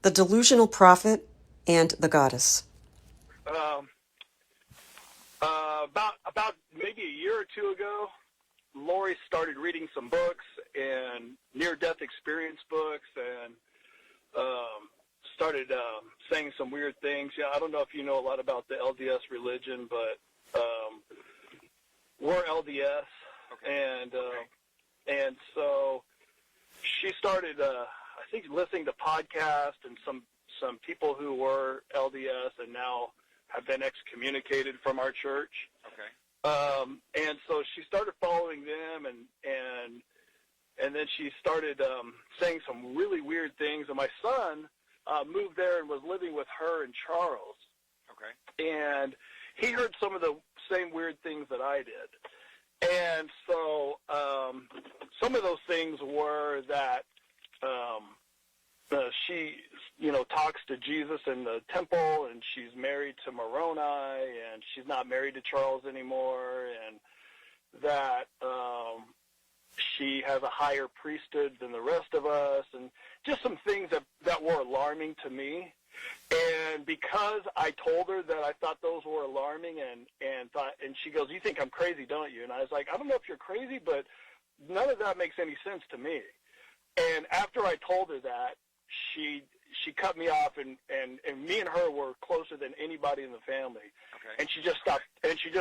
The Delusional Prophet and the Goddess. About maybe a year or two ago, Lori started reading some books and near-death experience books, and started saying some weird things. Yeah, I don't know if you know a lot about the LDS religion, but we're LDS, Okay. and so she started, I think, listening to podcasts and some people who were LDS and now have been excommunicated from our church. Okay. And so she started following them, and then she started saying some really weird things. And my son moved there and was living with her and Charles. Okay. And he heard some of the same weird things that I did. And so some of those things were that she, talks to Jesus in the temple, and she's married to Moroni, and she's not married to Charles anymore, and that she has a higher priesthood than the rest of us, and just some things that were alarming to me. And because I told her that I thought those were alarming, and she goes, "You think I'm crazy, don't you?" And I was like, "I don't know if you're crazy, but none of that makes any sense to me." And after I told her that, she cut me off, and me and her were closer than anybody in the family. Okay. And she just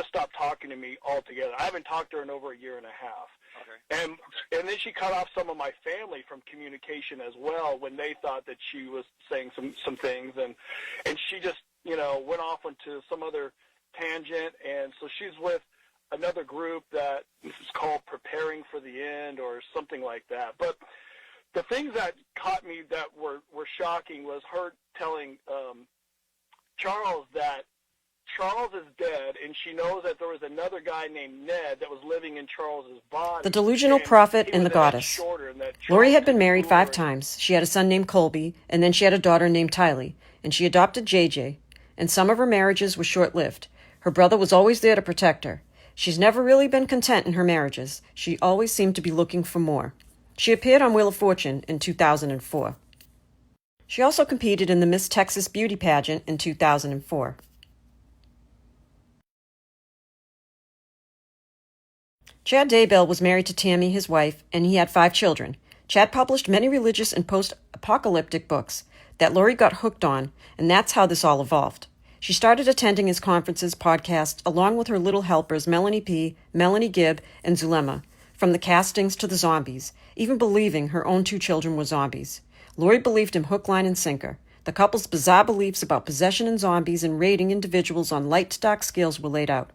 stopped talking to me altogether. I haven't talked to her in over a year and a half. Okay. And then she cut off some of my family from communication as well when they thought that she was saying some things, and she just went off into some other tangent. And so she's with another group that is called Preparing for the End or something like that. But the things that caught me that were shocking was her telling Charles that Charles is dead, and she knows that there was another guy named Ned that was living in Charles's body. The Delusional Prophet and the Goddess. Lori had been married 5 times. She had a son named Colby, and then she had a daughter named Tylee, and she adopted JJ. And some of her marriages were short-lived. Her brother was always there to protect her. She's never really been content in her marriages. She always seemed to be looking for more. She appeared on Wheel of Fortune in 2004. She also competed in the Miss Texas Beauty Pageant in 2004. Chad Daybell was married to Tammy, his wife, and he had 5 children. Chad published many religious and post-apocalyptic books that Lori got hooked on, and that's how this all evolved. She started attending his conferences, podcasts, along with her little helpers Melanie P., Melanie Gibb, and Zulema, from the castings to the zombies, even believing her own 2 children were zombies. Lori believed him hook, line, and sinker. The couple's bizarre beliefs about possession and zombies and rating individuals on light to dark scales were laid out.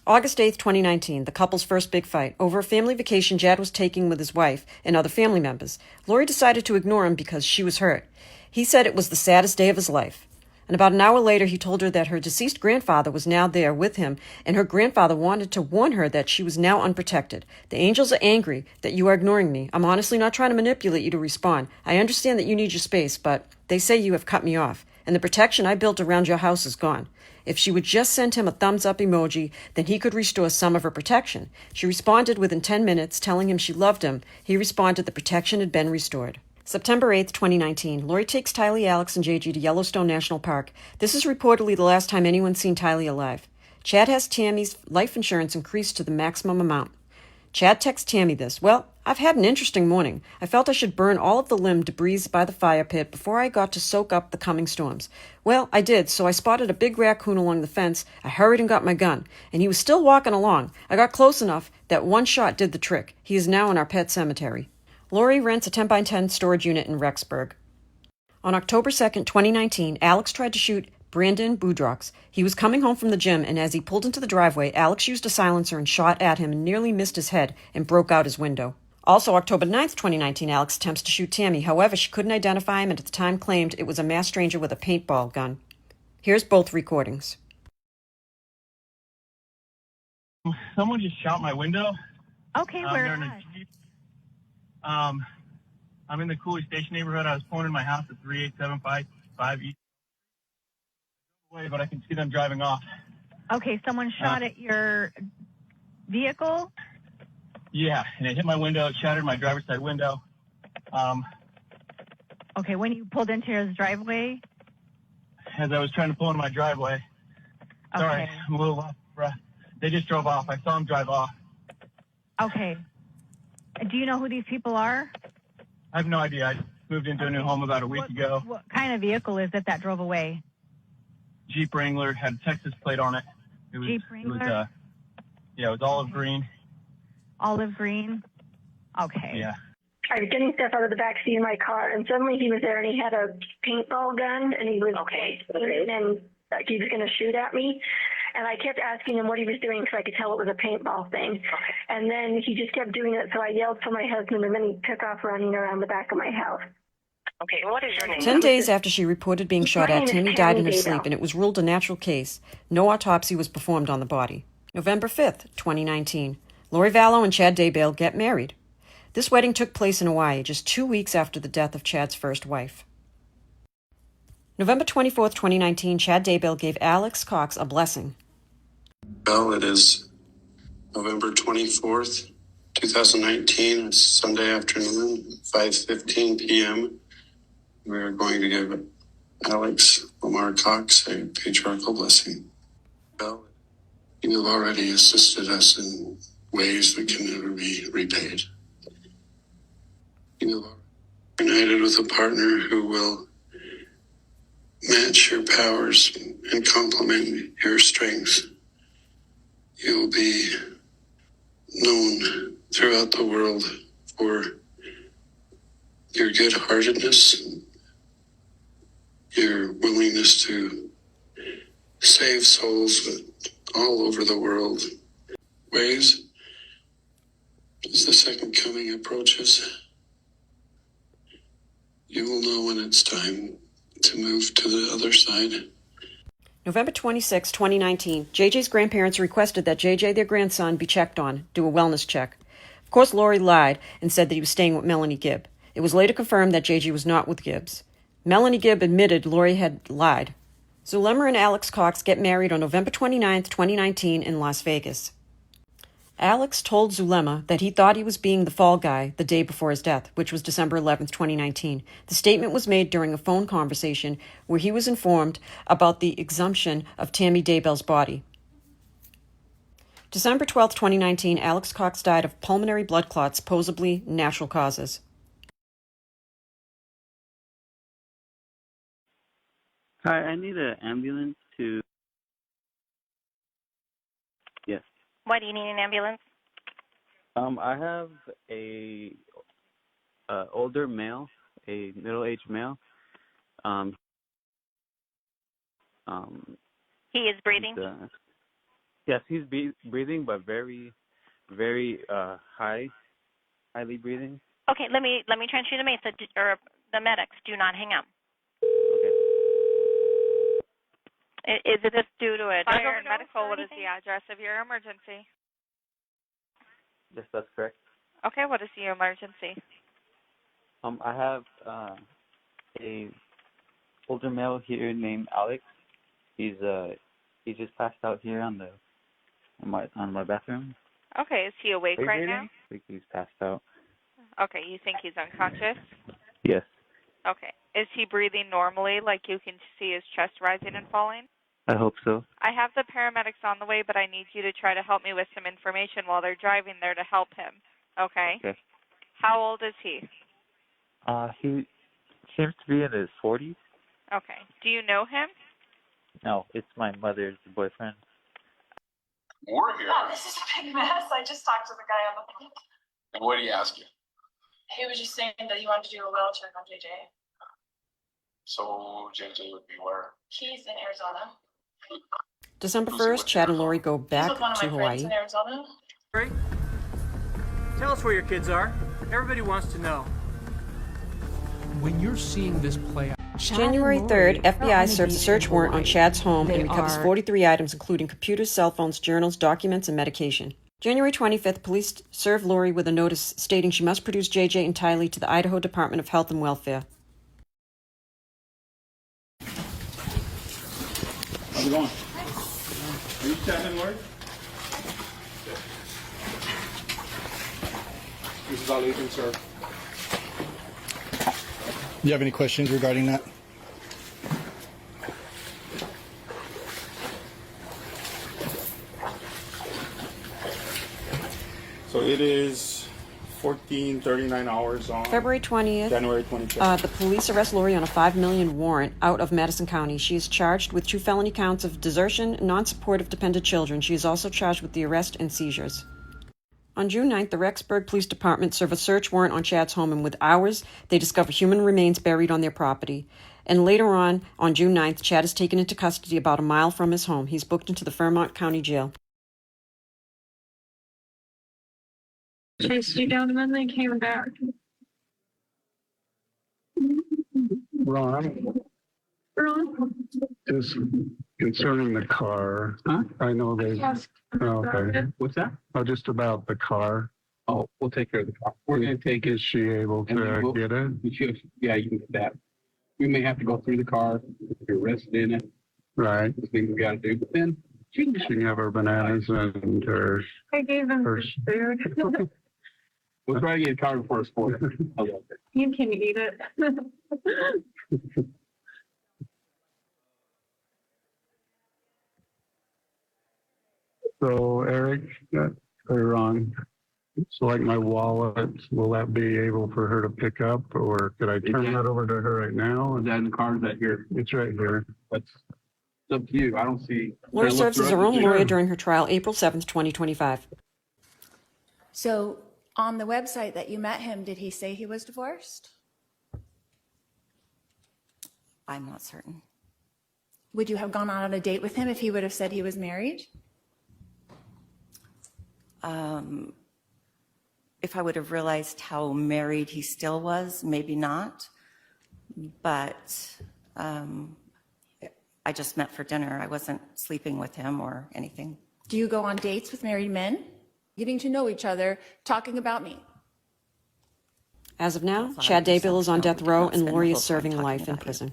August 8, 2019, the couple's first big fight. Over a family vacation Chad was taking with his wife and other family members, Lori decided to ignore him because she was hurt. He said it was the saddest day of his life. And about an hour later, he told her that her deceased grandfather was now there with him, and her grandfather wanted to warn her that she was now unprotected. The angels are angry that you are ignoring me. I'm honestly not trying to manipulate you to respond. I understand that you need your space, but they say you have cut me off, and the protection I built around your house is gone. If she would just send him a thumbs-up emoji, then he could restore some of her protection. She responded within 10 minutes, telling him she loved him. He responded the protection had been restored. September 8, 2019, Lori takes Tylee, Alex, and JG to Yellowstone National Park. This is reportedly the last time anyone's seen Tylee alive. Chad has Tammy's life insurance increased to the maximum amount. Chad texts Tammy this, "Well, I've had an interesting morning. I felt I should burn all of the limb debris by the fire pit before I got to soak up the coming storms. Well, I did, so I spotted a big raccoon along the fence. I hurried and got my gun, and he was still walking along. I got close enough that one shot did the trick. He is now in our pet cemetery." Lori rents a 10x10 storage unit in Rexburg. On October 2nd, 2019, Alex tried to shoot Brandon Boudrox. He was coming home from the gym, and as he pulled into the driveway, Alex used a silencer and shot at him and nearly missed his head and broke out his window. Also, October 9th, 2019, Alex attempts to shoot Tammy. However, she couldn't identify him and at the time claimed it was a masked stranger with a paintball gun. Here's both recordings. Someone just shot my window. Okay, where at? I'm in the Cooley Station neighborhood. I was pulling in my house at 38755 East. But I can see them driving off. Okay, someone shot at your vehicle? Yeah, and it hit my window. It shattered my driver's side window. Okay, when you pulled into his driveway? As I was trying to pull into my driveway. Sorry, Okay. I'm a little off breath. They just drove off. I saw them drive off. Okay. Do you know who these people are? I have no idea. I moved into a new home about a week ago. What kind of vehicle is it that drove away? Jeep Wrangler, had a Texas plate on it. Jeep Wrangler? It was olive green. Olive green? Okay. Yeah. I was getting stuff out of the back seat of my car, and suddenly he was there, and he had a paintball gun, and he was and like he was going to shoot at me. And I kept asking him what he was doing because I could tell it was a paintball thing. And then he just kept doing it, so I yelled for my husband, and then he took off running around the back of my house. Okay, what is your name? 10 days after she reported being shot at, Tammy died in her sleep, and it was ruled a natural case. No autopsy was performed on the body. November 5th, 2019. Lori Vallow and Chad Daybell get married. This wedding took place in Hawaii just 2 weeks after the death of Chad's first wife. November 24th, 2019, Chad Daybell gave Alex Cox a blessing. Well, it is November 24th, 2019. It's Sunday afternoon, 5:15 p.m. We are going to give Alex Omar Cox a patriarchal blessing. Well, you have already assisted us in ways that can never be repaid. You have united with a partner who will match your powers and complement your strengths. You will be known throughout the world for your good-heartedness, your willingness to save souls all over the world. Ways, as the second coming approaches, you will know when it's time to move to the other side. November 26, 2019, JJ's grandparents requested that JJ, their grandson, be checked on, do a wellness check. Of course, Lori lied and said that he was staying with Melanie Gibb. It was later confirmed that JJ was not with Gibbs. Melanie Gibb admitted Lori had lied. Zulema and Alex Cox get married on November 29, 2019 in Las Vegas. Alex told Zulema that he thought he was being the fall guy the day before his death, which was December 11, 2019. The statement was made during a phone conversation where he was informed about the exhumption of Tammy Daybell's body. December 12, 2019, Alex Cox died of pulmonary blood clots, supposedly natural causes. Hi, I need an ambulance to... Yes. Why do you need an ambulance? I have a older male, a middle-aged male. He is breathing? Yes, he's breathing, but very, very highly breathing. Okay, let me transfer you to the medics. Do not hang up. Okay. Is this due to a Fire and medical, what is the address of your emergency? Yes, that's correct. Okay, what is the emergency? I have a older male here named Alex. He just passed out here on my bathroom. Okay, is he awake right now? I think he's passed out. Okay, you think he's unconscious? Yes. Okay. Is he breathing normally, like you can see his chest rising and falling? I hope so. I have the paramedics on the way, but I need you to try to help me with some information while they're driving there to help him. Okay? Okay. How old is he? He seems to be in his 40s. Okay. Do you know him? No, it's my mother's boyfriend. We're here. Oh, this is a big mess. I just talked to the guy on the phone. And what did he ask you? He was just saying that he wanted to do a well check on JJ. So JJ would be where? He's in Arizona. December 1st, Chad and Lori go back He's with one of to my Hawaii. friends in Arizona. Great. Tell us where your kids are. Everybody wants to know. When you're seeing this play out, January 3rd, FBI serves a search warrant on Chad's home and recovers 43 items, including computers, cell phones, journals, documents, and medication. January 25th, police serve Lori with a notice stating she must produce JJ entirely to the Idaho Department of Health and Welfare. How's it going? Are you Chad, Lori? This is all you can serve. Do you have any questions regarding that? So it is 14:39 hours on February 20th, January 25th. the police arrest Lori on a $5 million warrant out of Madison County. She is charged with 2 felony counts of desertion and non-support of dependent children. She is also charged with the arrest and seizures. On June 9th, the Rexburg Police Department served a search warrant on Chad's home, and within hours, they discover human remains buried on their property. And later on June 9th, Chad is taken into custody about a mile from his home. He's booked into the Fairmont County Jail. Chased you down and then they came back. Ron, Ron? just concerning the car. Huh? I know they. Yes. Oh, okay. What's that? Oh, just about the car. Oh, we'll take care of the car. We're going to take it. Is she able And to we'll- get it? Yeah, you can get that. We may have to go through the car, if you're arrested in it, Right. the things we got to do. But then She can have her bananas and her. I gave him her food. we'll try to get a car before it's full. You can eat it. So Eric, or Ron, so like my wallet, will that be able for her to pick up, or could I turn that over to her right now? Is that in the car? Is that here? It's right here. That's it's up to you. I don't see. Lori Can I look serves as through her it? own Sure. lawyer during her trial, April 7th, 2025. So on the website that you met him, did he say he was divorced? I'm not certain. Would you have gone on a date with him if he would have said he was married? If I would have realized how married he still was, maybe not. But I just met for dinner. I wasn't sleeping with him or anything. Do you go on dates with married men? Getting to know each other, talking about me. As of now, That's all Chad I do, Daybill is on so death row, cannot and spend Lori the is whole time serving talking life in about you. prison.